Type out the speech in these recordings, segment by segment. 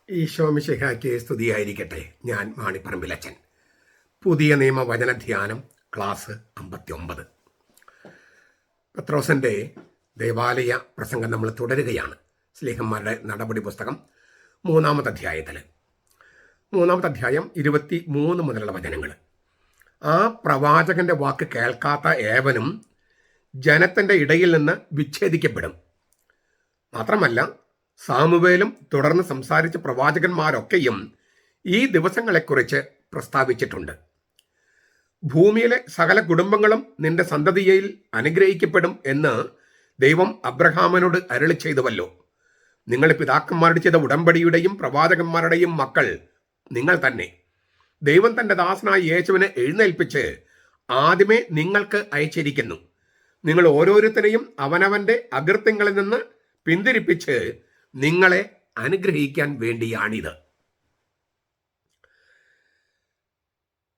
ഈശോ മിശിഹായ്ക്ക് സ്തുതിയായിരിക്കട്ടെ. ഞാൻ മാണിപ്പറമ്പിലച്ചൻ. പുതിയ നിയമ വചനധ്യാനം ക്ലാസ് 59. പത്രോസിൻ്റെ ദേവാലയ പ്രസംഗം നമ്മൾ തുടരുകയാണ്. സ്ലീഹന്മാരുടെ നടപടി പുസ്തകം 3-ാമത്തെ അധ്യായത്തിൽ 3-ാമത്തെ അധ്യായം 23 മുതലുള്ള വചനങ്ങൾ. ആ പ്രവാചകന്റെ വാക്ക് കേൾക്കാത്ത ഏവനും ജനത്തിൻ്റെ ഇടയിൽ നിന്ന് വിച്ഛേദിക്കപ്പെടും. മാത്രമല്ല, സാമുവേലും തുടർന്ന് സംസാരിച്ച പ്രവാചകന്മാരൊക്കെയും ഈ ദിവസങ്ങളെക്കുറിച്ച് പ്രസ്താവിച്ചിട്ടുണ്ട്. ഭൂമിയിലെ സകല കുടുംബങ്ങളും നിന്റെ സന്തതിയിൽ അനുഗ്രഹിക്കപ്പെടും എന്ന് ദൈവം അബ്രഹാമിനോട് അരുളി ചെയ്തുവല്ലോ. നിങ്ങൾ പിതാക്കന്മാരോട് ചെയ്ത ഉടമ്പടിയുടെയും പ്രവാചകന്മാരുടെയും മക്കൾ നിങ്ങൾ തന്നെ. ദൈവം തൻ്റെ ദാസനായ യേശുവിനെ എഴുന്നേൽപ്പിച്ച് ആദ്യമേ നിങ്ങൾക്ക് അയച്ചിരിക്കുന്നു. നിങ്ങൾ ഓരോരുത്തരെയും അവനവൻ്റെ അകൃത്യങ്ങളിൽ നിന്ന് പിന്തിരിപ്പിച്ച് നിങ്ങളെ അനുഗ്രഹിക്കാൻ വേണ്ടിയാണിത്.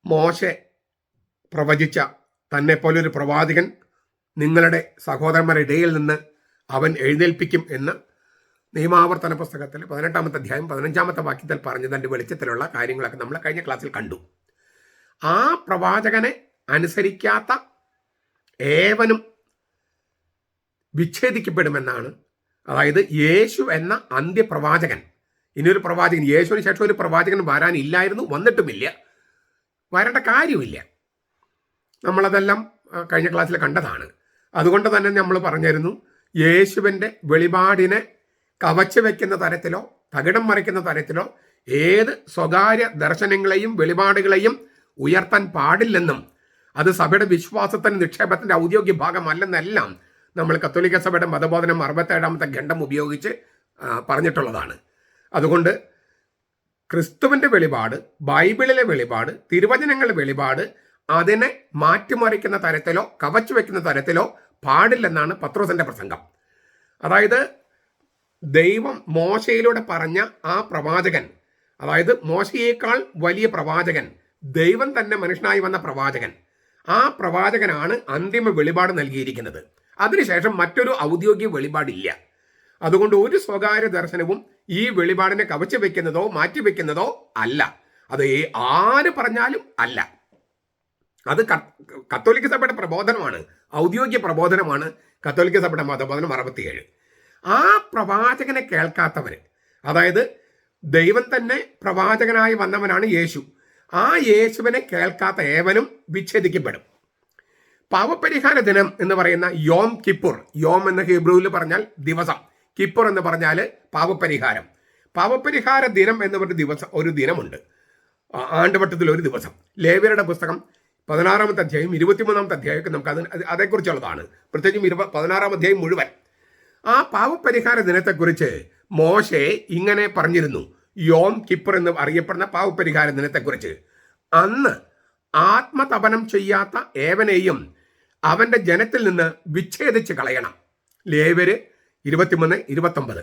മോശെ പ്രവചിച്ച തന്നെ പോലൊരു പ്രവാചകൻ നിങ്ങളുടെ സഹോദരന്മാരുടെ ഇടയിൽ നിന്ന് അവൻ എഴുന്നേൽപ്പിക്കും എന്ന് നിയമാവർത്തന പുസ്തകത്തിൽ 18-ാമത്തെ അധ്യായം 15-ാമത്തെ വാക്യത്തിൽ പറഞ്ഞതിൻ്റെ വെളിച്ചത്തിലുള്ള കാര്യങ്ങളൊക്കെ നമ്മൾ കഴിഞ്ഞ ക്ലാസ്സിൽ കണ്ടു. ആ പ്രവാചകനെ അനുസരിക്കാത്ത ഏവനും വിച്ഛേദിക്കപ്പെടുമെന്നാണ്. അതായത് യേശു എന്ന അന്ത്യപ്രവാചകൻ, ഇനിയൊരു പ്രവാചകൻ, യേശുവിന് ശേഷം ഒരു പ്രവാചകൻ വരാനില്ലായിരുന്നു, വന്നിട്ടുമില്ല, വരേണ്ട കാര്യമില്ല. നമ്മളതെല്ലാം കഴിഞ്ഞ ക്ലാസ്സിൽ കണ്ടതാണ്. അതുകൊണ്ട് തന്നെ നമ്മൾ പറഞ്ഞിരുന്നു, യേശുവിൻ്റെ വെളിപാടിനെ കവച്ച് വയ്ക്കുന്ന തരത്തിലോ തകിടം മറിക്കുന്ന തരത്തിലോ ഏത് സ്വകാര്യ ദർശനങ്ങളെയും വെളിപാടുകളെയും ഉയർത്താൻ പാടില്ലെന്നും അത് സഭയുടെ വിശ്വാസത്തിന് നിക്ഷേപത്തിൻ്റെ ഔദ്യോഗിക ഭാഗമല്ലെന്നെല്ലാം നമ്മൾ കത്തോലിക്ക സഭയുടെ മതബോധനം 67-ാമത്തെ ഖണ്ഡം ഉപയോഗിച്ച് പറഞ്ഞിട്ടുള്ളതാണ്. അതുകൊണ്ട് ക്രിസ്തുവിൻ്റെ വെളിപാട്, ബൈബിളിലെ വെളിപാട്, തിരുവചനങ്ങളുടെ വെളിപാട് അതിനെ മാറ്റിമറിക്കുന്ന തരത്തിലോ കവച്ചു വയ്ക്കുന്ന തരത്തിലോ പാടില്ലെന്നാണ് പത്രോസിൻ്റെ പ്രസംഗം. അതായത് ദൈവം മോശയിലൂടെ പറഞ്ഞ ആ പ്രവാചകൻ, അതായത് മോശയേക്കാൾ വലിയ പ്രവാചകൻ, ദൈവം തന്നെ മനുഷ്യനായി വന്ന പ്രവാചകൻ, ആ പ്രവാചകനാണ് അന്തിമ വെളിപാട് നൽകിയിരിക്കുന്നത്. അതിനുശേഷം മറ്റൊരു ഔദ്യോഗിക വെളിപാടില്ല. അതുകൊണ്ട് ഒരു സ്വകാര്യ ദർശനവും ഈ വെളിപാടിനെ കവച്ചു വെക്കുന്നതോ മാറ്റിവെക്കുന്നതോ അല്ല. അത് ആര് പറഞ്ഞാലും അല്ല. അത് കത്തോലിക്ക സഭയുടെ പ്രബോധനമാണ്, ഔദ്യോഗിക പ്രബോധനമാണ് കത്തോലിക്ക സഭയുടെ മതബോധനം 67. ആ പ്രവാചകനെ കേൾക്കാത്തവർ, അതായത് ദൈവം തന്നെ പ്രവാചകനായി വന്നവനാണ് യേശു, ആ യേശുവിനെ കേൾക്കാത്ത ഏവനും വിച്ഛേദിക്കപ്പെടും. പാവപരിഹാര ദിനം എന്ന് പറയുന്ന യോം കിപ്പുർ, യോം എന്ന ഹീബ്രുവിൽ പറഞ്ഞാൽ ദിവസം, കിപ്പുർ എന്ന് പറഞ്ഞാൽ പാവപരിഹാരം. പാവപരിഹാര ദിനം എന്ന് പറഞ്ഞ ഒരു ദിനമുണ്ട്, ആണ്ടുവട്ടത്തിൽ ഒരു ദിവസം. ലേവ്യരുടെ പുസ്തകം 16-ാമത്തെ അധ്യായം 23-ാമത്തെ അധ്യായമൊക്കെ നമുക്ക് അതേക്കുറിച്ചുള്ളതാണ്. പ്രത്യേകിച്ചും 16-ാം അധ്യായം മുഴുവൻ. ആ പാവപരിഹാര ദിനത്തെക്കുറിച്ച് മോശെ ഇങ്ങനെ പറഞ്ഞിരുന്നു, യോം കിപ്പുർ എന്ന് അറിയപ്പെടുന്ന പാവപരിഹാര ദിനത്തെക്കുറിച്ച്. അന്ന് ആത്മതപനം ചെയ്യാത്ത ഏവനെയും അവൻ്റെ ജനത്തിൽ നിന്ന് വിച്ഛേദിച്ച് കളയണം. ലേവ്യര് 23-29.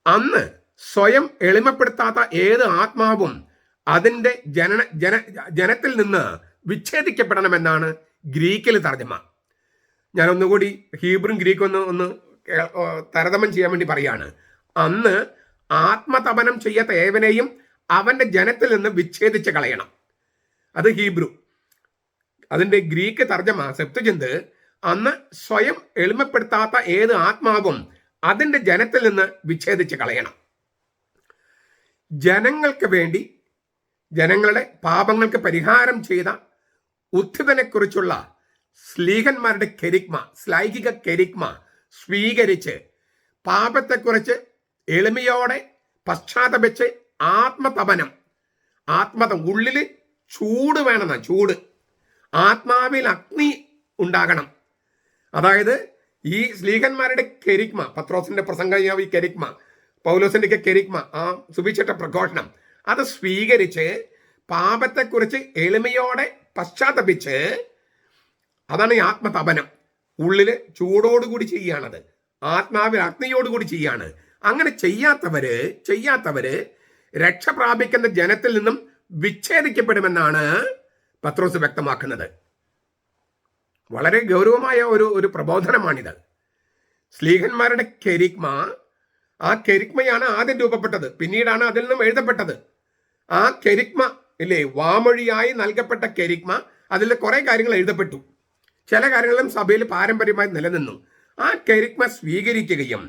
അന്ന് സ്വയം എളിമപ്പെടുത്താത്ത ഏത് ആത്മാവും അതിൻ്റെ ജനത്തിൽ നിന്ന് വിച്ഛേദിക്കപ്പെടണമെന്നാണ് ഗ്രീക്കിൽ തർജ്ജമ. ഞാൻ ഒന്നുകൂടി ഹീബ്രും ഗ്രീക്കും ഒന്ന് താരതമ്യം ചെയ്യാൻ വേണ്ടി പറയാണ്. അന്ന് ആത്മതപനം ചെയ്യാത്ത ഏവനെയും അവൻ്റെ ജനത്തിൽ നിന്ന് വിച്ഛേദിച്ച് കളയണം. അത് ഹീബ്രു. അതിൻ്റെ ഗ്രീക്ക് തർജ്ജമ സെപ്തുജിന്ത്, അന്ന് സ്വയം എളിമപ്പെടുത്താത്ത ഏത് ആത്മാവും അതിൻ്റെ ജനത്തിൽ നിന്ന് വിച്ഛേദിച്ച് കളയണം. ജനങ്ങൾക്ക് വേണ്ടി, ജനങ്ങളുടെ പാപങ്ങൾക്ക് പരിഹാരം ചെയ്ത ഉത്ഥിതനെക്കുറിച്ചുള്ള സ്ലീഹന്മാരുടെ കെരിഗ്മ, ശ്ലൈഹിക കെരിഗ്മ സ്വീകരിച്ച് പാപത്തെക്കുറിച്ച് എളിമയോടെ പശ്ചാത്തപിച്ച് ആത്മതപനം ഉള്ളിൽ ചൂട് വേണമെന്ന ചൂട്, ആത്മാവിൽ അഗ്നി ഉണ്ടാകണം. അതായത് ഈ സ്ലീഹന്മാരുടെ കെരിഗ്മ, പത്രോസിന്റെ പ്രസംഗം, ഈ കെരിഗ്മ, പൗലോസിന്റെ കെരിഗ്മ, ആ സുവിശേഷ പ്രഘോഷണം, അത് സ്വീകരിച്ച് പാപത്തെക്കുറിച്ച് എളിമയോടെ പശ്ചാത്തപിച്ച്, അതാണ് ഈ ആത്മതപനം. ഉള്ളില് ചൂടോടുകൂടി ചെയ്യുകയാണത്, ആത്മാവിൽ അഗ്നിയോടുകൂടി ചെയ്യാണ്. അങ്ങനെ ചെയ്യാത്തവര് രക്ഷ പ്രാപിക്കുന്ന ജനത്തിൽ നിന്നും വിച്ഛേദിക്കപ്പെടുമെന്നാണ് പത്രോസ് വ്യക്തമാക്കുന്നത്. വളരെ ഗൗരവമായ ഒരു പ്രബോധനമാണിത്. സ്ലീഹന്മാരുടെ കെരിഗ്മ, ആ കെരിഗ്മയാണ് ആദ്യം രൂപപ്പെട്ടത്, പിന്നീടാണ് അതിൽ നിന്നും എഴുതപ്പെട്ടത്. ആ കെരിഗ്മ ഇല്ലേ, വാമൊഴിയായി നൽകപ്പെട്ട കെരിഗ്മ, അതിൽ കുറെ കാര്യങ്ങൾ എഴുതപ്പെട്ടു. ചില കാര്യങ്ങളും സഭയിൽ പാരമ്പര്യമായി നിലനിന്നു. ആ കെരിഗ്മ സ്വീകരിക്കുകയും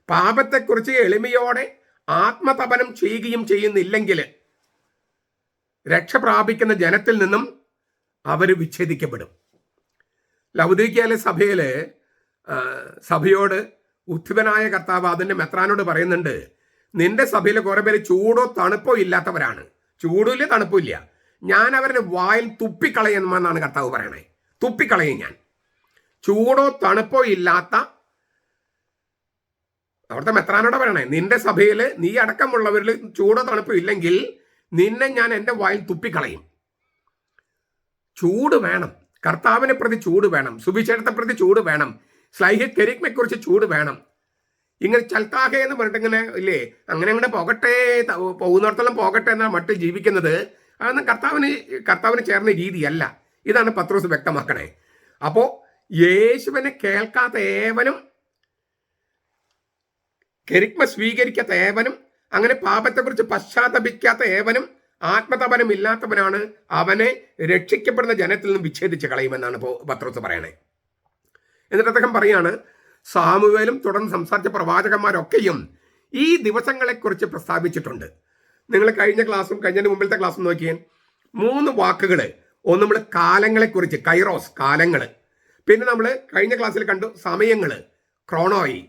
പാപത്തെക്കുറിച്ച് എളിമയോടെ ആത്മതപനം ചെയ്യുകയും ചെയ്യുന്നില്ലെങ്കിൽ രക്ഷ പ്രാപിക്കുന്ന ജനത്തിൽ നിന്നും അവർ വിച്ഛേദിക്കപ്പെടും. ലവുദീക്കയിലെ സഭയോട് ഉത്ഥിതനായ കർത്താവ് അതിൻ്റെ മെത്രാനോട് പറയുന്നുണ്ട്, നിന്റെ സഭയിൽ കുറെ പേര് ചൂടോ തണുപ്പോ ഇല്ലാത്തവരാണ്. ചൂടുമില്ല തണുപ്പില്ല, ഞാൻ അവരുടെ വായിൽ തുപ്പിക്കളയുമെന്നാണ് കർത്താവ് പറയണേ. തുപ്പിക്കളയും ഞാൻ. ചൂടോ തണുപ്പോ ഇല്ലാത്ത അവിടുത്തെ മെത്രാനോട് പറയണേ, നിന്റെ സഭയിൽ നീ അടക്കമുള്ളവരിൽ ചൂടോ തണുപ്പോ ഇല്ലെങ്കിൽ നിന്നെ ഞാൻ എൻ്റെ വായിൽ തുപ്പിക്കളയും. ചൂട് വേണം, കർത്താവിനെ പ്രതി ചൂട് വേണം, സുവിശേഷത്തെ പ്രതി ചൂട് വേണം, സ്ലൈഹിക് കെരിഗ്മയെക്കുറിച്ച് ചൂട് വേണം. ഇങ്ങനെ ചൽത്താഹെ എന്ന് പറഞ്ഞിട്ട് ഇങ്ങനെ ഇല്ലേ, അങ്ങനെ പോകട്ടെ, പോകുന്നിടത്തോളം പോകട്ടെ എന്ന മട്ടിൽ ജീവിക്കുന്നത് അതൊന്നും കർത്താവിന് ചേർന്ന രീതിയല്ല. ഇതാണ് പത്രോസ് വ്യക്തമാക്കണേ. അപ്പോൾ യേശുവിനെ കേൾക്കാത്ത ഏവനും കെരിഗ്മ സ്വീകരിക്കാത്ത ഏവനും അങ്ങനെ പാപത്തെക്കുറിച്ച് പശ്ചാത്തപിക്കാത്ത ഏവനും ആത്മതപനം ഇല്ലാത്തവനാണ്, അവനെ രക്ഷിക്കപ്പെടുന്ന ജനത്തിൽ നിന്നും വിച്ഛേദിച്ച് കളയുമെന്നാണ് പത്രോസ് പറയണേ. എന്നിട്ട് അദ്ദേഹം പറയാണ്, സാമുവേലും തുടർന്ന് സംസാരിച്ച പ്രവാചകന്മാരൊക്കെയും ഈ ദിവസങ്ങളെക്കുറിച്ച് പ്രസ്താവിച്ചിട്ടുണ്ട്. നിങ്ങൾ കഴിഞ്ഞ ക്ലാസ്സും കഴിഞ്ഞതിന് മുമ്പിലത്തെ ക്ലാസ്സും നോക്കിയാൽ 3 വാക്കുകൾ. ഒന്ന് നമ്മൾ കാലങ്ങളെക്കുറിച്ച്, കൈറോസ് കാലങ്ങൾ. പിന്നെ നമ്മൾ കഴിഞ്ഞ ക്ലാസ്സിൽ കണ്ടു സമയങ്ങൾ, ക്രോണോയി.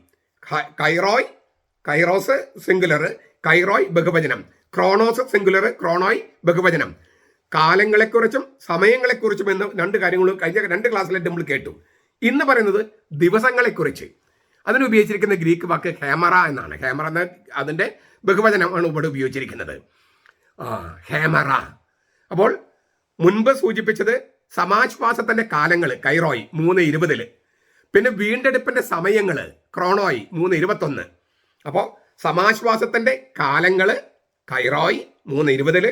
കൈറോസ് സിംഗുലർ, കൈറോയ് ബഹുവചനം. ക്രോണോസ് സിംഗുലർ, ക്രോണോയ് ബഹുവചനം. കാലങ്ങളെക്കുറിച്ചും സമയങ്ങളെക്കുറിച്ചും എന്ന 2 കാര്യങ്ങളും കഴിഞ്ഞ 2 ക്ലാസ്സിലായിട്ട് നമ്മൾ കേട്ടു. ഇന്ന് പറയുന്നത് ദിവസങ്ങളെക്കുറിച്ച്. അതിന് ഉപയോഗിച്ചിരിക്കുന്ന ഗ്രീക്ക് വാക്ക് ഹേമറ എന്നാണ്. ഹേമറ എന്ന അതിൻ്റെ ബഹുവചനമാണ് ഇവിടെ ഉപയോഗിച്ചിരിക്കുന്നത്, ഹേമറ. അപ്പോൾ മുൻപ് സൂചിപ്പിച്ചത് സമാശ്വാസത്തിന്റെ കാലങ്ങൾ, കൈറോയ് 3:20. പിന്നെ വീണ്ടെടുപ്പിന്റെ സമയങ്ങൾ, ക്രോണോയ് 3:21. അപ്പോൾ സമാശ്വാസത്തിന്റെ കാലങ്ങൾ കൈറോയ് 3:20,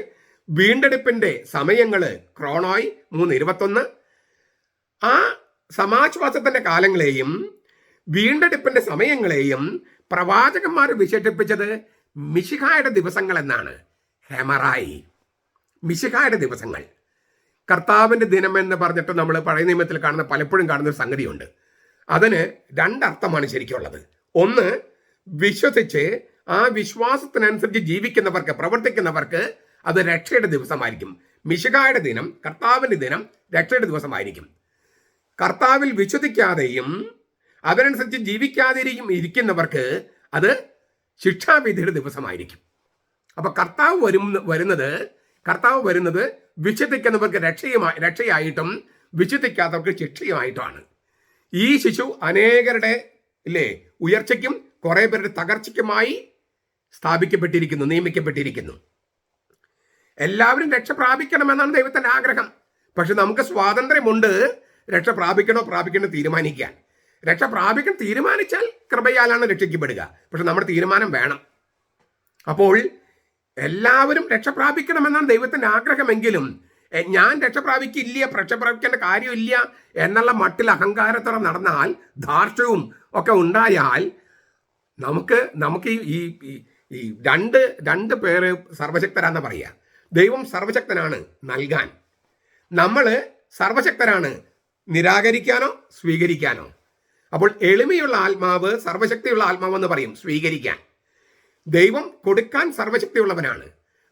വീണ്ടെടുപ്പിന്റെ സമയങ്ങൾ ക്രോണോയ് 3:21. ആ സമാശ്വാസത്തിന്റെ കാലങ്ങളെയും വീണ്ടെടുപ്പിന്റെ സമയങ്ങളെയും പ്രവാചകന്മാർ വിശേഷിപ്പിച്ചത് മിശിഹായുടെ ദിവസങ്ങൾ എന്നാണ്. ഹെമറായി, മിശിഹായുടെ ദിവസങ്ങൾ. കർത്താവിന്റെ ദിനം എന്ന് പറഞ്ഞിട്ട് നമ്മൾ പഴയ നിയമത്തിൽ കാണുന്ന പലപ്പോഴും കാണുന്ന ഒരു സംഗതിയുണ്ട്. അതിന് 2 അർത്ഥമാണ് ശരിക്കുള്ളത്. ഒന്ന്, വിശ്വസിച്ച് ആ വിശ്വാസത്തിനനുസരിച്ച് ജീവിക്കുന്നവർക്ക്, പ്രവർത്തിക്കുന്നവർക്ക് അത് രക്ഷയുടെ ദിവസമായിരിക്കും. മിശിഹായുടെ ദിനം, കർത്താവിന്റെ ദിനം രക്ഷയുടെ ദിവസമായിരിക്കും. കർത്താവിൽ വിശ്വസിക്കാതെയും അതിനനുസരിച്ച് ജീവിക്കാതെയും ഇരിക്കുന്നവർക്ക് അത് ശിക്ഷാവിധിയുടെ ദിവസമായിരിക്കും. അപ്പൊ കർത്താവ് വരുന്നത് വിശ്വസിക്കുന്നവർക്ക് രക്ഷയായിട്ടും വിശ്വസിക്കാത്തവർക്ക് ശിക്ഷയുമായിട്ടാണ്. ഈ ശിശു അനേകരുടെ ഉയർച്ചയ്ക്കും കുറെ പേരുടെ തകർച്ചയ്ക്കുമായി സ്ഥാപിക്കപ്പെട്ടിരിക്കുന്നു, നിയമിക്കപ്പെട്ടിരിക്കുന്നു. എല്ലാവരും രക്ഷ പ്രാപിക്കണമെന്നാണ് ദൈവത്തിന്റെ ആഗ്രഹം. പക്ഷെ നമുക്ക് സ്വാതന്ത്ര്യമുണ്ട് രക്ഷ പ്രാപിക്കണോ തീരുമാനിക്കാൻ. രക്ഷ പ്രാപിക്കാൻ തീരുമാനിച്ചാൽ കൃപയാലാണ് രക്ഷിക്കപ്പെടുക. പക്ഷെ നമ്മുടെ തീരുമാനം വേണം. അപ്പോൾ എല്ലാവരും രക്ഷ പ്രാപിക്കണമെന്നാണ് ദൈവത്തിന്റെ ആഗ്രഹമെങ്കിലും ഞാൻ രക്ഷ പ്രാപിക്കേണ്ട കാര്യമില്ല എന്നുള്ള മട്ടിൽ അഹങ്കാരത്തോടെ നടന്നാൽ, ധാർഷ്ട്യവും ഒക്കെ ഉണ്ടായാൽ നമുക്ക് ഈ രണ്ട് പേര് സർവശക്തരാന്ന് പറയുക. ദൈവം സർവശക്തനാണ് നൽകാൻ, നമ്മൾ സർവശക്തരാണ് നിരാകരിക്കാനോ സ്വീകരിക്കാനോ. അപ്പോൾ എളിമയുള്ള ആത്മാവ് സർവശക്തിയുള്ള ആത്മാവ് എന്ന് പറയും, സ്വീകരിക്കാൻ. ദൈവം കൊടുക്കാൻ സർവശക്തിയുള്ളവനാണ്,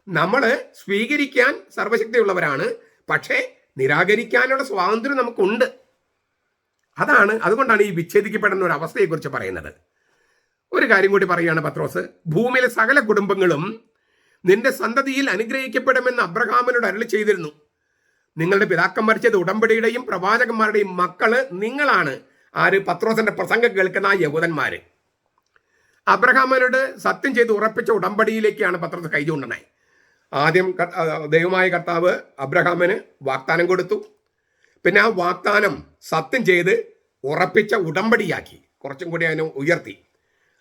നമ്മൾ സ്വീകരിക്കാൻ സർവശക്തിയുള്ളവരാണ്. പക്ഷേ നിരാകരിക്കാനുള്ള സ്വാതന്ത്ര്യം നമുക്കുണ്ട്. അതുകൊണ്ടാണ് ഈ വിച്ഛേദിക്കപ്പെടുന്ന ഒരു അവസ്ഥയെക്കുറിച്ച് പറയുന്നത്. ഒരു കാര്യം കൂടി പറയുകയാണ് പത്രോസ്, ഭൂമിയിലെ സകല കുടുംബങ്ങളും നിന്റെ സന്തതിയിൽ അനുഗ്രഹിക്കപ്പെടുമെന്ന് അബ്രഹാമിനോട് അരുളി ചെയ്തിരുന്നു. നിങ്ങളുടെ പിതാക്കന്മാർ ചെയ്ത ഉടമ്പടിയുടെയും പ്രവാചകന്മാരുടെയും മക്കള് നിങ്ങളാണ്. ആര്? പത്രോസിന്റെ പ്രസംഗം കേൾക്കുന്ന യഹൂദന്മാര്. അബ്രഹാമിനോട് സത്യം ചെയ്ത് ഉറപ്പിച്ച ഉടമ്പടിയിലേക്കാണ് പത്രോസ് കൈ ചൂണ്ടണേ. ആദ്യം ദൈവമായ കർത്താവ് അബ്രഹാമിന് വാഗ്ദാനം കൊടുത്തു. പിന്നെ ആ വാഗ്ദാനം സത്യം ചെയ്ത് ഉറപ്പിച്ച ഉടമ്പടിയാക്കി കുറച്ചും കൂടി അതിനെ ഉയർത്തി.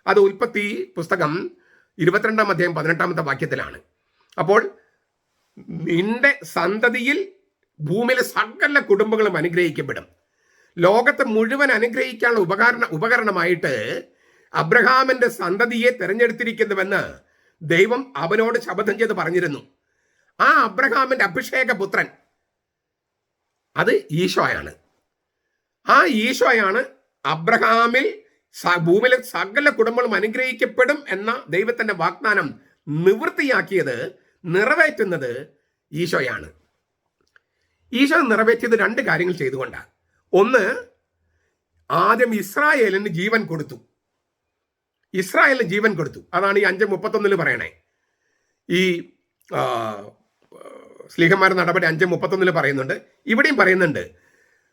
അത് ഉൽപ്പത്തി പുസ്തകം 22-ാം അധ്യായം 18-ാമത്തെ വാക്യത്തിലാണ്. അപ്പോൾ നിന്റെ സന്തതിയിൽ ഭൂമിയിലെ സകല കുടുംബങ്ങളും അനുഗ്രഹിക്കപ്പെടും. ലോകത്തെ മുഴുവൻ അനുഗ്രഹിക്കാനുള്ള ഉപകരണമായിട്ട് അബ്രഹാമിന്റെ സന്തതിയെ തെരഞ്ഞെടുത്തിരിക്കുന്നുവെന്ന് ദൈവം അവനോട് ശപഥം ചെയ്ത് പറഞ്ഞിരുന്നു. ആ അബ്രഹാമിന്റെ അഭിഷേക പുത്രൻ അത് ഈശോയാണ്. ആ ഈശോയാണ് അബ്രഹാമിൽ ഭൂമിയിലെ സകല കുടുംബങ്ങളും അനുഗ്രഹിക്കപ്പെടും എന്ന ദൈവത്തിന്റെ വാഗ്ദാനം നിവൃത്തിയാക്കിയത്, നിറവേറ്റുന്നത് ഈശോയാണ്. ഈശോ നിറവേറ്റിയത് 2 കാര്യങ്ങൾ ചെയ്തുകൊണ്ടാണ്. ഒന്ന്, ആദ്യം ഇസ്രായേലിന് ജീവൻ കൊടുത്തു. ഇസ്രായേലിന് ജീവൻ കൊടുത്തു. അതാണ് ഈ 5:31 പറയണേ. ഈ സ്ലീഹന്മാരുടെ നടപടി 5:31 പറയുന്നുണ്ട്. ഇവിടെയും പറയുന്നുണ്ട്,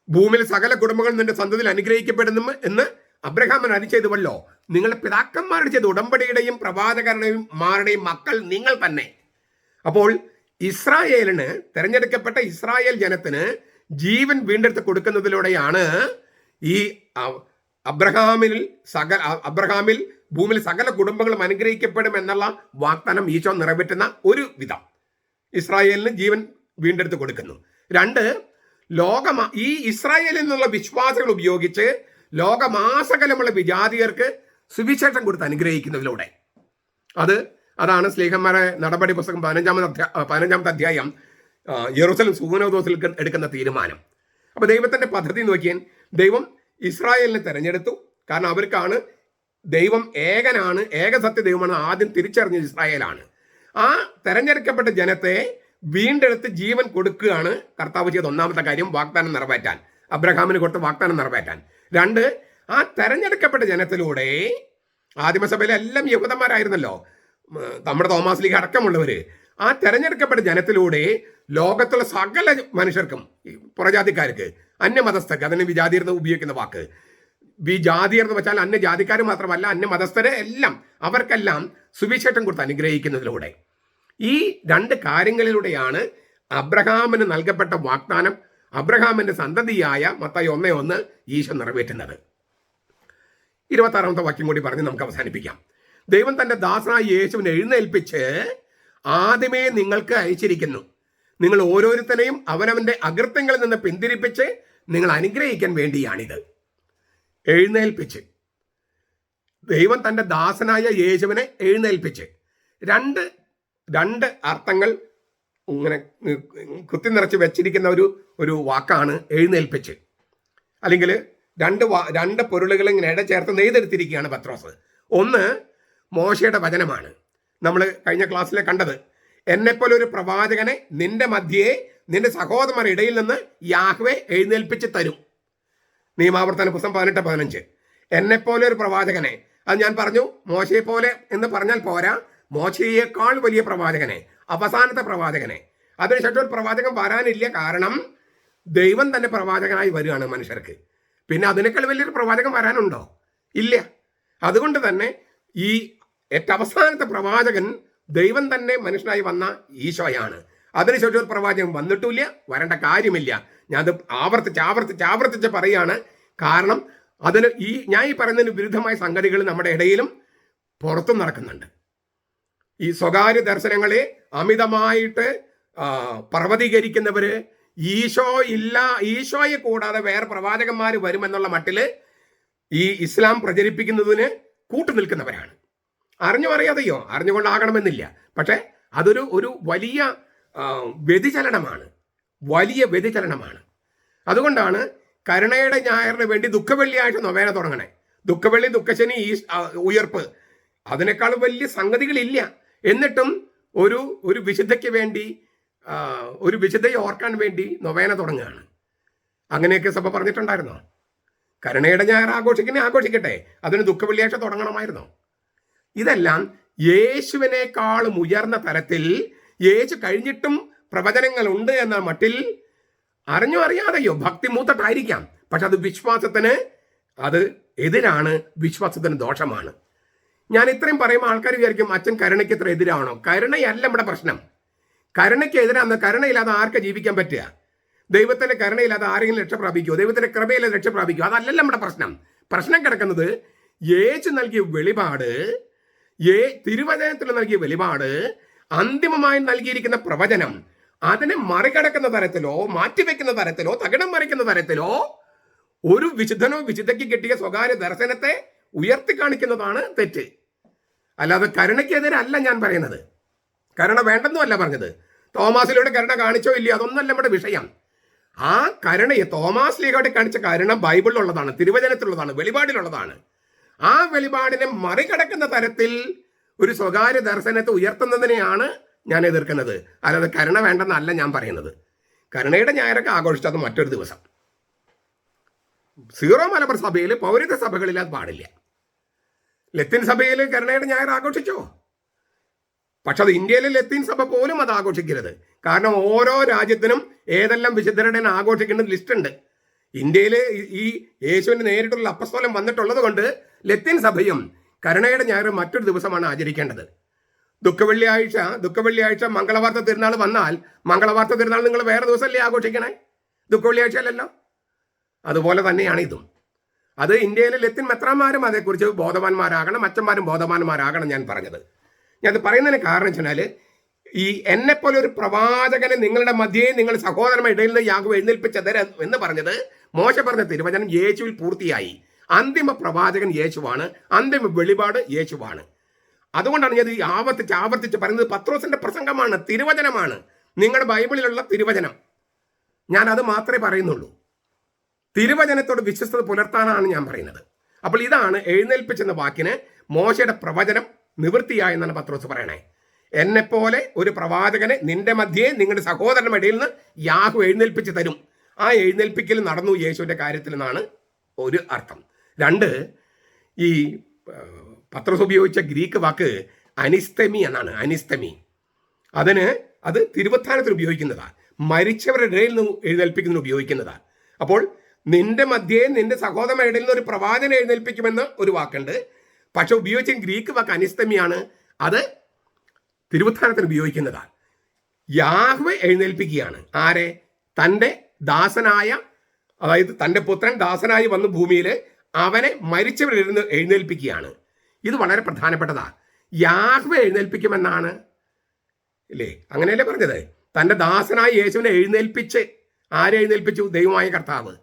ഭൂമിയിൽ സകല കുടുംബങ്ങളും നിന്റെ സന്തതിയിൽ അനുഗ്രഹിക്കപ്പെടുന്നു എന്ന് അബ്രഹാമിന് അരുളി ചെയ്തുവല്ലോ. നിങ്ങളുടെ പിതാക്കന്മാരുടെ ചെയ്ത ഉടമ്പടിയുടെയും പ്രവാചകന്മാരുടെയും മക്കൾ നിങ്ങൾ തന്നെ. അപ്പോൾ ഇസ്രായേലിന്, തെരഞ്ഞെടുക്കപ്പെട്ട ഇസ്രായേൽ ജനത്തിന് ജീവൻ വീണ്ടെടുത്ത് കൊടുക്കുന്നതിലൂടെയാണ് ഈ അബ്രഹാമിൽ ഭൂമിയിൽ സകല കുടുംബങ്ങളും അനുഗ്രഹിക്കപ്പെടും എന്നുള്ള വാഗ്ദാനം ഈശോ നിറവേറ്റുന്ന ഒരു വിധം ഇസ്രായേലിന് ജീവൻ വീണ്ടെടുത്ത് കൊടുക്കുന്നു. 2, ഈ ഇസ്രായേലിൽ നിന്നുള്ള വിശ്വാസികൾ ഉപയോഗിച്ച് ലോകമാസകലമുള്ള വിജാതിയർക്ക് സുവിശേഷം കൊടുത്ത് അനുഗ്രഹിക്കുന്നതിലൂടെ. അതാണ് സ്ലീഹന്മാരെ നടപടി പുസ്തകം 15-ാമത്തെ അധ്യായം യെരൂശലേം സൂനോദോസിൽ എടുക്കുന്ന തീരുമാനം. അപ്പൊ ദൈവത്തിന്റെ പദ്ധതി നോക്കിയാൽ, ദൈവം ഇസ്രായേലിനെ തെരഞ്ഞെടുത്തു. കാരണം അവർക്കാണ് ദൈവം ഏകനാണ്, ഏകസത്യ ദൈവമാണ് ആദ്യം തിരിച്ചറിഞ്ഞത് ഇസ്രായേലാണ്. ആ തെരഞ്ഞെടുക്കപ്പെട്ട ജനത്തെ വീണ്ടെടുത്ത് ജീവൻ കൊടുക്കുകയാണ് കർത്താവ് ചെയ്ത ഒന്നാമത്തെ കാര്യം, വാഗ്ദാനം നിറവേറ്റാൻ, അബ്രഹാമിന് കൊടുത്ത വാഗ്ദാനം നിറവേറ്റാൻ. 2, ആ തെരഞ്ഞെടുക്കപ്പെട്ട ജനത്തിലൂടെ, ആദിമസഭയിലെ എല്ലാം യഹൂദന്മാരായിരുന്നല്ലോ, നമ്മുടെ തോമാസ് ലീഗ് അടക്കമുള്ളവര്, ആ തെരഞ്ഞെടുക്കപ്പെട്ട ജനത്തിലൂടെ ലോകത്തുള്ള സകല മനുഷ്യർക്കും, പുറജാതിക്കാർക്ക്, അന്യമതസ്ഥർക്ക്, അതിന് വിജാതിയർന്ന് ഉപയോഗിക്കുന്ന വാക്ക്, വിജാതിയർന്ന് വെച്ചാൽ അന്യജാതിക്കാർ മാത്രമല്ല, അന്യമതസ്ഥരെ എല്ലാം, അവർക്കെല്ലാം സുവിശേഷം കൊടുത്ത് അനുഗ്രഹിക്കുന്നതിലൂടെ. ഈ 2 കാര്യങ്ങളിലൂടെയാണ് അബ്രഹാമിന് നൽകപ്പെട്ട വാഗ്ദാനം, അബ്രഹാമിന്റെ സന്തതിയായ മത്തായി 1:1 ഈശോ നിറവേറ്റുന്നത്. 26-ാമത്തെ വാക്യം കൂടി പറഞ്ഞ് നമുക്ക് അവസാനിപ്പിക്കാം. ദൈവം തന്റെ ദാസനായ യേശുവിനെ എഴുന്നേൽപ്പിച്ച് ആദ്യമേ നിങ്ങൾക്ക് അയച്ചിരിക്കുന്നു. നിങ്ങൾ ഓരോരുത്തരെയും അവനവന്റെ അകൃത്യങ്ങളിൽ നിന്ന് പിന്തിരിപ്പിച്ച് നിങ്ങൾ അനുഗ്രഹിക്കാൻ വേണ്ടിയാണിത്. എഴുന്നേൽപ്പിച്ച്, ദൈവം തന്റെ ദാസനായ യേശുവിനെ എഴുന്നേൽപ്പിച്ച്. രണ്ട് അർത്ഥങ്ങൾ ഇങ്ങനെ കുത്തി നിറച്ച് വെച്ചിരിക്കുന്ന ഒരു വാക്കാണ് എഴുന്നേൽപ്പിച്ച്. അല്ലെങ്കിൽ രണ്ട് പൊരുളുകൾ ഇങ്ങനെ ഇടചേർത്ത് നെയ്തെടുത്തിരിക്കുകയാണ് പത്രോസ്. ഒന്ന്, മോശയുടെ വചനമാണ്, നമ്മൾ കഴിഞ്ഞ ക്ലാസ്സിലെ കണ്ടത്. എന്നെപ്പോലെ ഒരു പ്രവാചകനെ നിന്റെ മധ്യേ നിന്റെ സഹോദരന്മാരുടെ ഇടയിൽ നിന്ന് യാഹ്വേ എഴുന്നേൽപ്പിച്ച് തരും. നിയമാവർത്തന പുസ്തകം 18:15. എന്നെപ്പോലെ ഒരു പ്രവാചകനെ, അത് ഞാൻ പറഞ്ഞു, മോശയെ പോലെ എന്ന് പറഞ്ഞാൽ പോരാ, മോശയേക്കാൾ വലിയ പ്രവാചകനെ, അവസാനത്തെ പ്രവാചകനെ. അതിനുശേഷം ഒരു പ്രവാചകൻ വരാനില്ല. കാരണം ദൈവം തന്നെ പ്രവാചകനായി വരികയാണ് മനുഷ്യർക്ക്. പിന്നെ അതിനേക്കാൾ വലിയൊരു പ്രവാചകൻ വരാനുണ്ടോ? ഇല്ല. അതുകൊണ്ട് തന്നെ ഈ ഏറ്റവും അവസാനത്തെ പ്രവാചകൻ ദൈവം തന്നെ മനുഷ്യനായി വന്ന ഈശോയാണ്. അതിനുശേഷം ഒരു പ്രവാചകൻ വന്നിട്ടില്ല, വരേണ്ട കാര്യമില്ല. ഞാനത് ആവർത്തിച്ച് പറയാണ്. കാരണം അതിന് ഞാൻ ഈ പറയുന്നതിന് വിരുദ്ധമായ സംഗതികൾ നമ്മുടെ ഇടയിലും പുറത്തും നടക്കുന്നുണ്ട്. ഈ സ്വകാര്യ ദർശനങ്ങളെ അമിതമായിട്ട് പർവ്വതീകരിക്കുന്നവര്, ഈശോയെ കൂടാതെ വേറെ പ്രവാചകന്മാർ വരുമെന്നുള്ള മട്ടില് ഈ ഇസ്ലാം പ്രചരിപ്പിക്കുന്നതിന് കൂട്ടുനിൽക്കുന്നവരാണ്. അറിഞ്ഞോ അറിഞ്ഞുകൊണ്ടാകണമെന്നില്ല. പക്ഷെ അതൊരു വലിയ വ്യതിചലനമാണ്. അതുകൊണ്ടാണ് കരുണയുടെ ഞായറിന് വേണ്ടി ദുഃഖവെള്ളിയാഴ്ച നൊവേന തുടങ്ങണേ. ദുഃഖവെള്ളി, ദുഃഖശനി, ഉയർപ്പ്, അതിനേക്കാൾ വലിയ സംഗതികളില്ല. എന്നിട്ടും ഒരു വിശുദ്ധയ്ക്ക് വേണ്ടി, ഒരു വിശുദ്ധയെ ഓർക്കാൻ വേണ്ടി നൊവേന തുടങ്ങുകയാണ്. അങ്ങനെയൊക്കെ സഭ പറഞ്ഞിട്ടുണ്ടായിരുന്നോ? കരുണയുടെ ഞായർ ആഘോഷിക്കട്ടെ, അതിന് ദുഃഖവെള്ളിയാഴ്ച തുടങ്ങണമായിരുന്നോ? ഇതെല്ലാം യേശുവിനേക്കാളും ഉയർന്ന തലത്തിൽ, യേശു കഴിഞ്ഞിട്ടും പ്രവചനങ്ങളുണ്ട് എന്ന മട്ടിൽ അറിയാതെയോ ഭക്തി മൂത്തിട്ടായിരിക്കാം. പക്ഷെ അത് വിശ്വാസത്തിന് എതിരാണ്, വിശ്വാസത്തിന് ദോഷമാണ്. ഞാൻ ഇത്രയും പറയുമ്പോൾ ആൾക്കാർ വിചാരിക്കും അച്ഛൻ കരുണയ്ക്ക് ഇത്ര എതിരാണോ? കരുണയല്ല നമ്മുടെ പ്രശ്നം. കരുണയ്ക്ക് എതിരാന്ന്, കരുണയില്ലാതെ ആർക്ക് ജീവിക്കാൻ പറ്റുക? ദൈവത്തിന്റെ കരുണയില്ലാതെ ആരെങ്കിലും രക്ഷ പ്രാപിക്കുമോ? ദൈവത്തിന്റെ കൃപയില്ലാതെ രക്ഷ പ്രാപിക്കുമോ? അതല്ലല്ലോ നമ്മുടെ പ്രശ്നം. പ്രശ്നം കിടക്കുന്നത് യേശു നൽകിയ വെളിപാട്, തിരുവചനത്തിൽ നൽകിയ വെളിപാട്, അന്തിമമായി നൽകിയിരിക്കുന്ന പ്രവചനം, അതിനെ മറികടക്കുന്ന തരത്തിലോ മാറ്റിവെക്കുന്ന തരത്തിലോ തകിടം മറിക്കുന്ന തരത്തിലോ ഒരു വിശുദ്ധനോ വിശുദ്ധയ്ക്ക് കിട്ടിയ സ്വകാര്യ ദർശനത്തെ ഉയർത്തി കാണിക്കുന്നതാണ് തെറ്റ്. അല്ലാതെ കരുണയ്ക്കെതിരല്ല ഞാൻ പറയുന്നത്. കരുണ വേണ്ടെന്നുമല്ല പറഞ്ഞത്. തോമാസിലൂടെ കരുണ കാണിച്ചോ ഇല്ലയോ അതൊന്നല്ല നമ്മുടെ വിഷയം. ആ കരുണയെ തോമാസ് ലീഗോടെ കാണിച്ച കരുണ ബൈബിളിലുള്ളതാണ്, തിരുവചനത്തിലുള്ളതാണ്, വെളിപാടിലുള്ളതാണ്. ആ വെളിപാടിനെ മറികടക്കുന്ന തരത്തിൽ ഒരു സ്വകാര്യ ദർശനത്തെ ഉയർത്തുന്നതിനെയാണ് ഞാൻ എതിർക്കുന്നത്. അല്ലാതെ കരുണ വേണ്ടെന്നല്ല ഞാൻ പറയുന്നത്. കരുണയുടെ ഞായറൊക്കെ ആഘോഷിച്ചത് മറ്റൊരു ദിവസം. സീറോ മലബാർ സഭയിൽ, പൗരത്വ സഭകളിൽ അത് പാടില്ല. ലത്തീൻ സഭയിൽ കരുണയുടെ ഞായർ ആഘോഷിച്ചോ? പക്ഷെ അത് ഇന്ത്യയിലെ ലത്തീൻ സഭ പോലും അത് ആഘോഷിക്കരുത്. കാരണം ഓരോ രാജ്യത്തിനും ഏതെല്ലാം വിശുദ്ധരുടെ ആഘോഷിക്കേണ്ട ലിസ്റ്റ് ഉണ്ട്. ഇന്ത്യയിൽ ഈ യേശുവിന് നേരിട്ടുള്ള അപ്പസ്തോലം വന്നിട്ടുള്ളത് കൊണ്ട് ലത്തീൻ സഭയും കരുണയുടെ ഞായർ മറ്റൊരു ദിവസമാണ് ആചരിക്കേണ്ടത്. ദുഃഖവെള്ളിയാഴ്ച മംഗളവാർത്ത തിരുനാൾ വന്നാൽ മംഗളവാർത്ത തിരുനാൾ നിങ്ങൾ വേറെ ദിവസമല്ലേ ആഘോഷിക്കണേ? ദുഃഖവെള്ളിയാഴ്ച അല്ലല്ലോ. അതുപോലെ തന്നെയാണ് ഇതും. അത് ഇന്ത്യയിലെ ലത്തീൻ മെത്രാന്മാരും അതേക്കുറിച്ച് ബോധവാന്മാരാകണം, അച്ഛന്മാരും ബോധവാന്മാരാകണം ഞാൻ പറഞ്ഞത്. ഞാനത് പറയുന്നതിന് കാരണം വെച്ചാൽ ഈ എന്നെപ്പോലെ ഒരു പ്രവാചകനെ നിങ്ങളുടെ മധ്യേ നിങ്ങൾ സഹോദരന്മാരുടെ ഇടയിൽ നിന്ന് യാഗം എഴുന്നേൽപ്പിച്ചതര എന്ന് പറഞ്ഞത് മോശ പറഞ്ഞ തിരുവചനം യേശുവിൽ പൂർത്തിയായി. അന്തിമ പ്രവാചകൻ യേശുവാണ്, അന്തിമ വെളിപാട് യേശുവാണ്. അതുകൊണ്ടാണ് ഞാൻ ആവർത്തിച്ച് പറയുന്നത്. പത്രോസിന്റെ പ്രസംഗമാണ്, തിരുവചനമാണ്, നിങ്ങളുടെ ബൈബിളിലുള്ള തിരുവചനം. ഞാൻ അത് മാത്രമേ പറയുന്നുള്ളൂ. തിരുവചനത്തോട് വിശ്വസ്തത പുലർത്താനാണ് ഞാൻ പറയുന്നത്. അപ്പോൾ ഇതാണ് എഴുന്നേൽപ്പിച്ചെന്ന വാക്കിന് മോശയുടെ പ്രവചനം നിവൃത്തിയായെന്നാണ് പത്രോസ് പറയണേ. എന്നെപ്പോലെ ഒരു പ്രവാചകനെ നിന്റെ മധ്യേ നിങ്ങളുടെ സഹോദരന്റെ ഇടയിൽ നിന്ന് യാഹു എഴുന്നേൽപ്പിച്ച് തരും. ആ എഴുന്നേൽപ്പിക്കൽ നടന്നു യേശുവിന്റെ കാര്യത്തിൽ എന്നാണ് ഒരു അർത്ഥം. രണ്ട്, ഈ പത്രോസ് ഉപയോഗിച്ച ഗ്രീക്ക് വാക്ക് അനിസ്തമി എന്നാണ്. അനിസ്തമി അത് തിരുവത്താനത്തിന് ഉപയോഗിക്കുന്നതാണ്, മരിച്ചവരുടെ ഇടയിൽ നിന്ന് എഴുന്നേൽപ്പിക്കുന്നതിന് ഉപയോഗിക്കുന്നതാണ്. അപ്പോൾ നിന്റെ മധ്യേ നിന്റെ സഹോദരന്റെ ഇടയിൽ നിന്ന് ഒരു പ്രവാചകനെ എഴുന്നേൽപ്പിക്കുമെന്ന് ഒരു വാക്കുണ്ട്. പക്ഷെ ഉപയോഗിച്ച ഗ്രീക്ക് വാക്ക് അനിസ്തമിയാണ്. അത് തിരുവുത്ഥാനത്തിന് ഉപയോഗിക്കുന്നതാണ്. യാഹ്വേ എഴുന്നേൽപ്പിക്കുകയാണ്. ആരെ? തൻ്റെ ദാസനായ, അതായത് തൻ്റെ പുത്രൻ ദാസനായി വന്ന ഭൂമിയിൽ അവനെ മരിച്ചവരിരുന്ന് എഴുന്നേൽപ്പിക്കുകയാണ്. ഇത് വളരെ പ്രധാനപ്പെട്ടതാണ്. യാഹ്വേ എഴുന്നേൽപ്പിക്കുമെന്നാണ് ഇല്ലേ? അങ്ങനെയല്ലേ പറഞ്ഞത്? തൻ്റെ ദാസനായ യേശുവിനെ എഴുന്നേൽപ്പിച്ച് ആരെ എഴുന്നേൽപ്പിച്ചു? ദൈവമായ കർത്താവ്,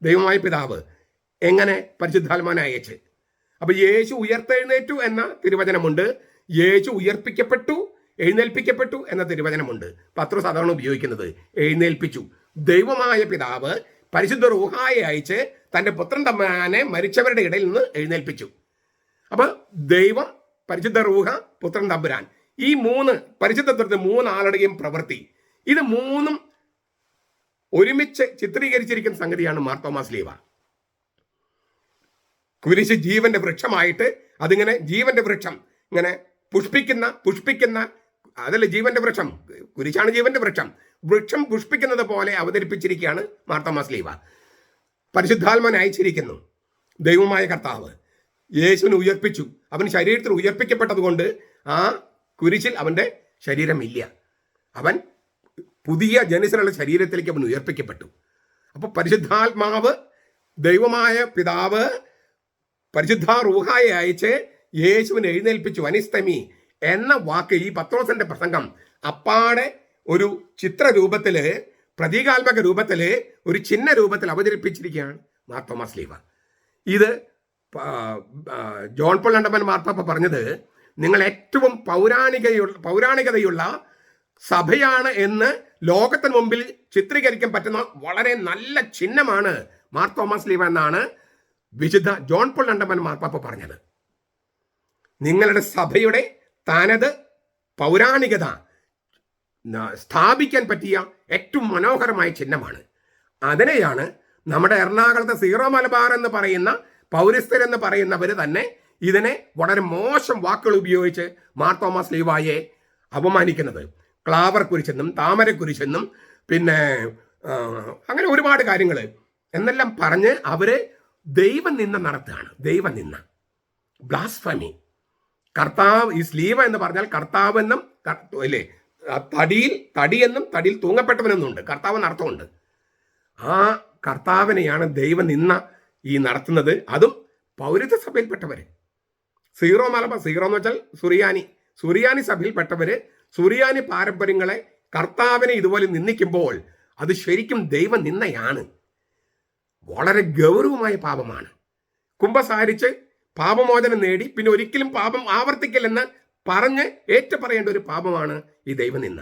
ദൈവമായ പിതാവ്. എങ്ങനെ? പരിശുദ്ധാത്മാവിനെ അയച്ച്. അപ്പൊ യേശു ഉയർത്തെഴുന്നേറ്റു എന്ന തിരുവചനമുണ്ട്, യേശു ഉയർപ്പിക്കപ്പെട്ടു, എഴുന്നേൽപ്പിക്കപ്പെട്ടു എന്ന തിരുവചനമുണ്ട്. പത്രോസ് അതാണ് ഉപയോഗിക്കുന്നത്, എഴുന്നേൽപ്പിച്ചു. ദൈവമായ പിതാവ് പരിശുദ്ധ റൂഹായെ അയച്ച് തൻ്റെ പുത്രൻ തമ്പുരാനെ മരിച്ചവരുടെ ഇടയിൽ നിന്ന് എഴുന്നേൽപ്പിച്ചു. അപ്പൊ ദൈവം, പരിശുദ്ധ റൂഹ, പുത്രൻ തമ്പുരാൻ, ഈ മൂന്ന് പരിശുദ്ധ മൂന്നാളുടെയും പ്രവൃത്തി, ഇത് മൂന്നും ഒരുമിച്ച് ചിത്രീകരിച്ചിരിക്കുന്ന സംഗതിയാണ് മാർത്തോമാ ശ്ലീഹ. കുരിശ് ജീവന്റെ വൃക്ഷമായിട്ട് അതിങ്ങനെ ജീവന്റെ വൃക്ഷം ഇങ്ങനെ പുഷ്പിക്കുന്ന അതല്ല ജീവന്റെ വൃക്ഷം, കുരിശാണ് ജീവന്റെ വൃക്ഷം, വൃക്ഷം പുഷ്പിക്കുന്നത് പോലെ അവതരിപ്പിച്ചിരിക്കുകയാണ് മാർത്തോമാ ശ്ലീഹ. പരിശുദ്ധാത്മാവിനെ അയച്ചിരിക്കുന്നു. ദൈവമായ കർത്താവ് യേശുവിനെ ഉയർപ്പിച്ചു. അവൻ ശരീരത്തിൽ ഉയർപ്പിക്കപ്പെട്ടത് കൊണ്ട് ആ കുരിശിൽ അവൻ്റെ ശരീരമില്ല. അവൻ പുതിയ ജനസിലുള്ള ശരീരത്തിലേക്ക് അവൻ ഉയർപ്പിക്കപ്പെട്ടു. അപ്പോൾ പരിശുദ്ധാത്മാവ്, ദൈവമായ പിതാവ് പരിശുദ്ധ റൂഹായെ അയച്ച് യേശുവിനെ എഴുന്നേൽപ്പിച്ചു. അനിസ്തമി എന്ന വാക്ക് ഈ പത്രോസിന്റെ പ്രസംഗം അപ്പാടെ ഒരു ചിത്രരൂപത്തില്, പ്രതീകാത്മക രൂപത്തില്, ഒരു ചിഹ്ന രൂപത്തിൽ അവതരിപ്പിച്ചിരിക്കുകയാണ് മാർത്തോമാ ശ്ലീഹ. ഇത് ജോൺ പോൾ രണ്ടാമൻ മാർപ്പാപ്പ പറഞ്ഞത്, നിങ്ങൾ ഏറ്റവും പൗരാണികതയുള്ള സഭയാണ് എന്ന് ലോകത്തിന് മുമ്പിൽ ചിത്രീകരിക്കാൻ പറ്റുന്ന വളരെ നല്ല ചിഹ്നമാണ് മാർത്തോമാ ശ്ലീഹ എന്നാണ് വിശുദ്ധ ജോൺ പോൾ രണ്ടാമൻ മാർപ്പാപ്പ പറഞ്ഞത്. നിങ്ങളുടെ സഭയുടെ തനത് പൗരാണികത സ്ഥാപിക്കാൻ പറ്റിയ ഏറ്റവും മനോഹരമായ ചിഹ്നമാണ്. അതിനെയാണ് നമ്മുടെ എറണാകുളത്തെ സീറോ മലബാർ എന്ന് പറയുന്ന പൗരസ്ത്യരെന്ന് പറയുന്നവർ തന്നെ ഇതിനെ വളരെ മോശം വാക്കുകൾ ഉപയോഗിച്ച് മാർത്തോമാ ശ്ലീഹായെ അപമാനിക്കുന്നത്. ക്ലാവർ കുരിശെന്നും താമരക്കുരിശെന്നും പിന്നെ അങ്ങനെ ഒരുപാട് കാര്യങ്ങൾ എന്നെല്ലാം പറഞ്ഞ് അവര് ദൈവനിന്ദ നടത്തുകയാണ്. ദൈവനിന്ദ, ബ്ലാസ്ഫമി. കർത്താവ്, ഈ ശ്ലീഹ എന്ന് പറഞ്ഞാൽ കർത്താവെന്നും അല്ലേ, തടിയെന്നും തടിയിൽ തൂങ്ങപ്പെട്ടവനെന്നുണ്ട്, കർത്താവ് അർത്ഥമുണ്ട്. ആ കർത്താവിനെയാണ് ദൈവനിന്ദ ഈ നടത്തുന്നത്. അതും പൗരത്വ സഭയിൽപ്പെട്ടവര്. സീറോ മലബാർ, സീറോ എന്ന് വെച്ചാൽ സുറിയാനി സഭയിൽപ്പെട്ടവര് സുറിയാനി പാരമ്പര്യങ്ങളെ, കർത്താവിനെ ഇതുപോലെ നിന്ദിക്കുമ്പോൾ അത് ശരിക്കും ദൈവനിന്ദയാണ്. വളരെ ഗൗരവമായ പാപമാണ്. കുമ്പസാരിച്ച് പാപമോചനം നേടി പിന്നെ ഒരിക്കലും പാപം ആവർത്തിക്കില്ലെന്ന് പറഞ്ഞ് ഏറ്റുപറയേണ്ട ഒരു പാപമാണ് ഈ ദൈവനിന്ദ.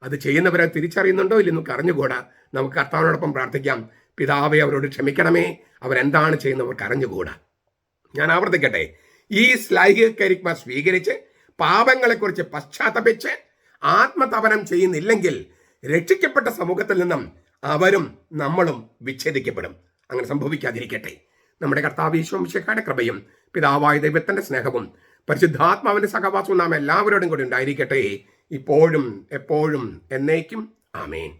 അത് ചെയ്യുന്നവരെ തിരിച്ചറിയുന്നുണ്ടോ ഇല്ലെന്ന് നമുക്ക് അറിഞ്ഞുകൂടാ. നമുക്ക് കർത്താവിനോടൊപ്പം പ്രാർത്ഥിക്കാം. പിതാവേ, അവരോട് ക്ഷമിക്കണമേ, അവരെന്താണ് ചെയ്യുന്നവർക്ക് അറിഞ്ഞുകൂടാ. ഞാൻ ആവർത്തിക്കട്ടെ, ഈ ശ്ലൈഹിക കരിക്മ സ്വീകരിച്ച് പാപങ്ങളെക്കുറിച്ച് പശ്ചാത്തപിച്ച് ആത്മതപനം ചെയ്യുന്നില്ലെങ്കിൽ രക്ഷിക്കപ്പെട്ട സമൂഹത്തിൽ നിന്നും അവരും നമ്മളും വിച്ഛേദിക്കപ്പെടും. അങ്ങനെ സംഭവിക്കാതിരിക്കട്ടെ. നമ്മുടെ കർത്താവ് യേശു മിശിഹായുടെ കൃപയും പിതാവായ ദൈവത്തിന്റെ സ്നേഹവും പരിശുദ്ധാത്മാവിന്റെ സഹവാസവും നാം എല്ലാവരോടും കൂടി ഉണ്ടായിരിക്കട്ടെ, ഇപ്പോഴും എപ്പോഴും എന്നേക്കും. ആമേൻ.